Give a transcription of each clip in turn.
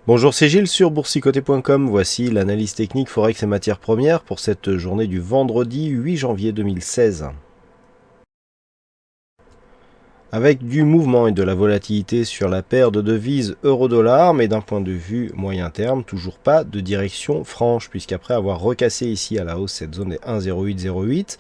Bonjour, c'est Gilles sur boursicoté.com. Voici l'analyse technique Forex et matières premières pour cette journée du vendredi 8 janvier 2016. Avec du mouvement et de la volatilité sur la paire de devises euro-dollar, mais d'un point de vue moyen terme, toujours pas de direction franche, puisqu'après avoir recassé ici à la hausse cette zone des 1,0808,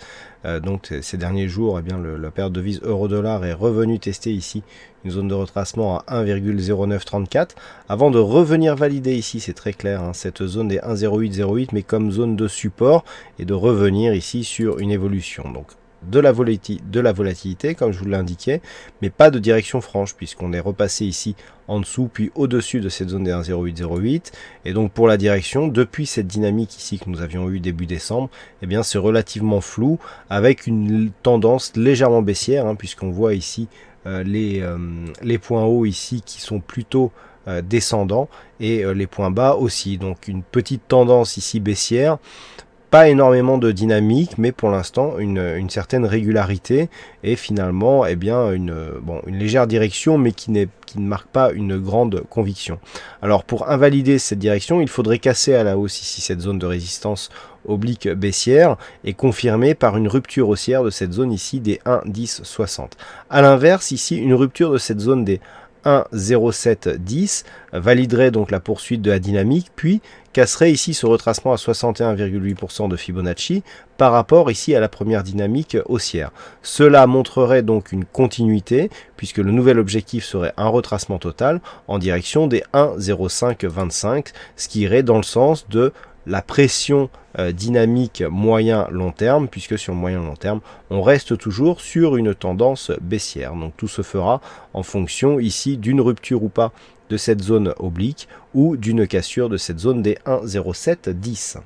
donc ces derniers jours, eh bien, la paire de devises euro-dollar est revenue tester ici une zone de retracement à 1,0934, avant de revenir valider ici, c'est très clair, hein, cette zone des 1,0808, mais comme zone de support, et de revenir ici sur une évolution. Donc de la volatilité, comme je vous l'indiquais, mais pas de direction franche, puisqu'on est repassé ici en dessous, puis au-dessus de cette zone des 1,0808. Et donc pour la direction, depuis cette dynamique ici que nous avions eu début décembre, eh bien c'est relativement flou, avec une tendance légèrement baissière, hein, puisqu'on voit ici les points hauts ici qui sont plutôt descendants, et les points bas aussi. Donc une petite tendance ici baissière. Pas énormément de dynamique, mais pour l'instant une certaine régularité et finalement eh bien une légère direction, mais qui ne marque pas une grande conviction. Alors pour invalider cette direction, il faudrait casser à la hausse ici cette zone de résistance oblique baissière et confirmer par une rupture haussière de cette zone ici des 1,1060. A l'inverse, ici une rupture de cette zone des 1,0710 validerait donc la poursuite de la dynamique, puis casserait ici ce retracement à 61,8% de Fibonacci par rapport ici à la première dynamique haussière. Cela montrerait donc une continuité, puisque le nouvel objectif serait un retracement total en direction des 1,0525, ce qui irait dans le sens de la pression dynamique moyen-long terme, puisque sur le moyen-long terme, on reste toujours sur une tendance baissière. Donc tout se fera en fonction ici d'une rupture ou pas de cette zone oblique ou d'une cassure de cette zone des 1,0710.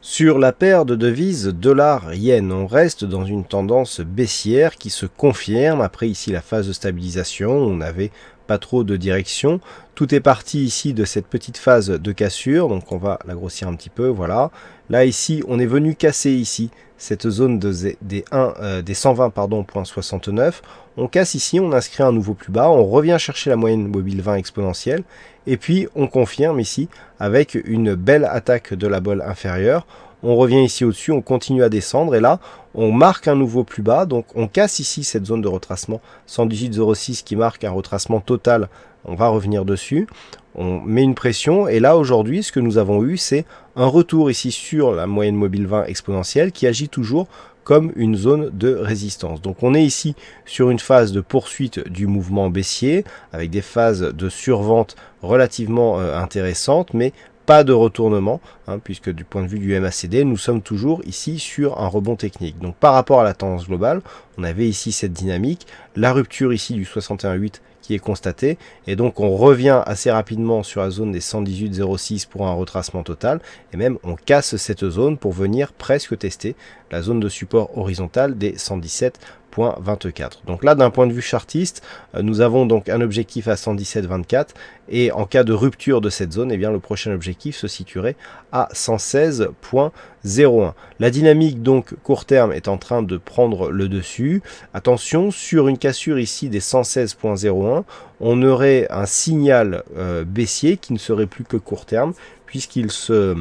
Sur la paire de devises dollar-yen, on reste dans une tendance baissière qui se confirme après ici la phase de stabilisation. On n'avait pas trop de direction. Tout est parti ici de cette petite phase de cassure, donc on va la grossir un petit peu, voilà. Là ici, on est venu casser ici cette zone des 120,69. On casse ici, on inscrit un nouveau plus bas, on revient chercher la moyenne mobile 20 exponentielle, et puis on confirme ici avec une belle attaque de la bolle inférieure. On revient ici au-dessus, on continue à descendre, et là, on marque un nouveau plus bas, donc on casse ici cette zone de retracement 118,06 qui marque un retracement total. On va revenir dessus, on met une pression, et là aujourd'hui, ce que nous avons eu, c'est un retour ici sur la moyenne mobile 20 exponentielle qui agit toujours comme une zone de résistance. Donc on est ici sur une phase de poursuite du mouvement baissier, avec des phases de survente relativement intéressantes, mais pas de retournement, hein, puisque du point de vue du MACD, nous sommes toujours ici sur un rebond technique. Donc par rapport à la tendance globale, on avait ici cette dynamique, la rupture ici du 61,8 qui est constatée, et donc on revient assez rapidement sur la zone des 118,06 pour un retracement total, et même on casse cette zone pour venir presque tester la zone de support horizontale des 117,24. Donc là, d'un point de vue chartiste, nous avons donc un objectif à 117,24, et en cas de rupture de cette zone, eh bien, le prochain objectif se situerait à 116,01. La dynamique donc court terme est en train de prendre le dessus. Attention, sur une cassure ici des 116,01, on aurait un signal baissier qui ne serait plus que court terme, puisqu'il se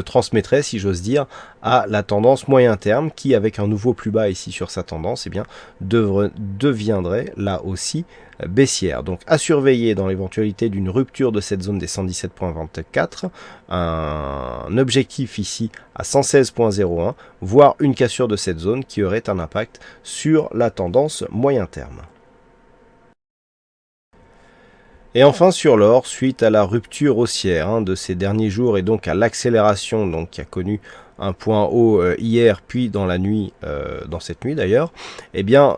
transmettrait, si j'ose dire, à la tendance moyen terme qui, avec un nouveau plus bas ici sur sa tendance, eh bien, deviendrait là aussi baissière. Donc à surveiller dans l'éventualité d'une rupture de cette zone des 117,24, un objectif ici à 116,01, voire une cassure de cette zone qui aurait un impact sur la tendance moyen terme. Et enfin sur l'or, suite à la rupture haussière de ces derniers jours et donc à l'accélération qui a connu un point haut hier puis dans la nuit, dans cette nuit d'ailleurs, eh bien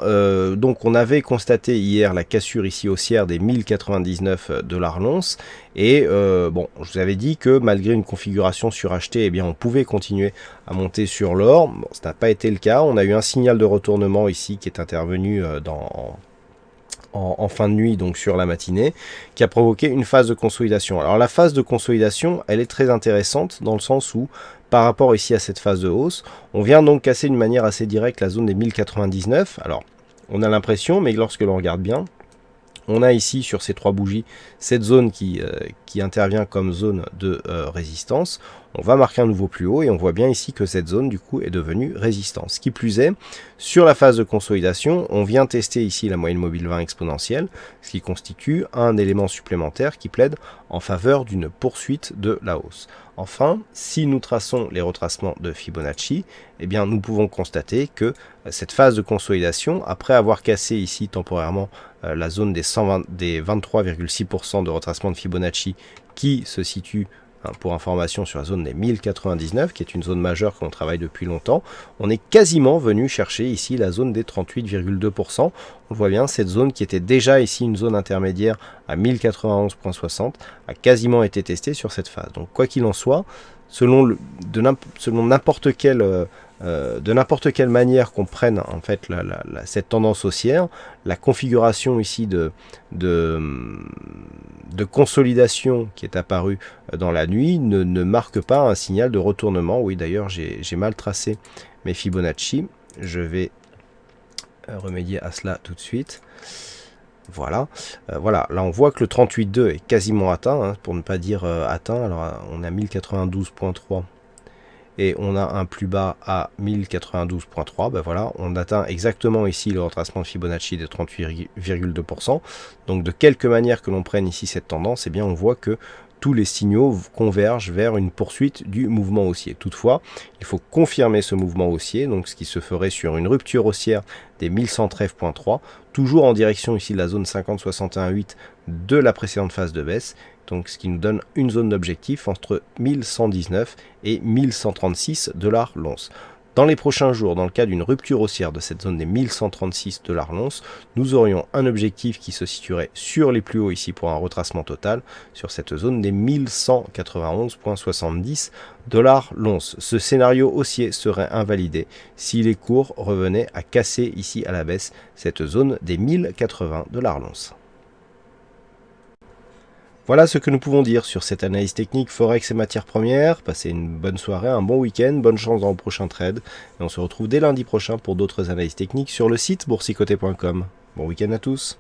donc on avait constaté hier la cassure ici haussière des 1099 $ l'once, et bon, je vous avais dit que malgré une configuration surachetée, eh bien on pouvait continuer à monter sur l'or. Bon, ça n'a pas été le cas. On a eu un signal de retournement ici qui est intervenu en fin de nuit, donc sur la matinée, qui a provoqué une phase de consolidation. Alors la phase de consolidation, elle est très intéressante dans le sens où, par rapport ici à cette phase de hausse, on vient donc casser d'une manière assez directe la zone des 1099. Alors, on a l'impression, mais lorsque l'on regarde bien, On a ici sur ces 3 bougies cette zone qui intervient comme zone de résistance. On va marquer un nouveau plus haut et on voit bien ici que cette zone du coup est devenue résistance. Qui plus est, sur la phase de consolidation, on vient tester ici la moyenne mobile 20 exponentielle, ce qui constitue un élément supplémentaire qui plaide en faveur d'une poursuite de la hausse. Enfin, si nous traçons les retracements de Fibonacci, eh bien, nous pouvons constater que cette phase de consolidation, après avoir cassé ici temporairement la zone des 23,6% de retracement de Fibonacci qui se situe, pour information, sur la zone des 1099, qui est une zone majeure que l'on travaille depuis longtemps, on est quasiment venu chercher ici la zone des 38,2%. On voit bien, cette zone qui était déjà ici une zone intermédiaire à 1091,60 a quasiment été testée sur cette phase. Donc quoi qu'il en soit, selon n'importe quelle manière qu'on prenne en fait cette tendance haussière, la configuration ici de consolidation qui est apparue dans la nuit ne marque pas un signal de retournement. Oui, d'ailleurs j'ai mal tracé mes Fibonacci, je vais remédier à cela tout de suite. Voilà, voilà, là on voit que le 38,2 est quasiment atteint, hein, pour ne pas dire atteint. Alors on a 1092,3 et on a un plus bas à 1092,3. Ben voilà, on atteint exactement ici le retracement de Fibonacci de 38,2%. Donc de quelque manière que l'on prenne ici cette tendance, eh bien on voit que tous les signaux convergent vers une poursuite du mouvement haussier. Toutefois, il faut confirmer ce mouvement haussier, donc ce qui se ferait sur une rupture haussière des 1113,3, toujours en direction ici de la zone 50,61,8 de la précédente phase de baisse, donc ce qui nous donne une zone d'objectif entre 1119 et 1136 $ l'once. Dans les prochains jours, dans le cas d'une rupture haussière de cette zone des 1136 $ l'once, nous aurions un objectif qui se situerait sur les plus hauts ici pour un retracement total sur cette zone des 1191,70 $ l'once. Ce scénario haussier serait invalidé si les cours revenaient à casser ici à la baisse cette zone des 1080 $ l'once. Voilà ce que nous pouvons dire sur cette analyse technique Forex et matières premières. Passez une bonne soirée, un bon week-end, bonne chance dans le prochain trade. Et on se retrouve dès lundi prochain pour d'autres analyses techniques sur le site boursicoté.com. Bon week-end à tous.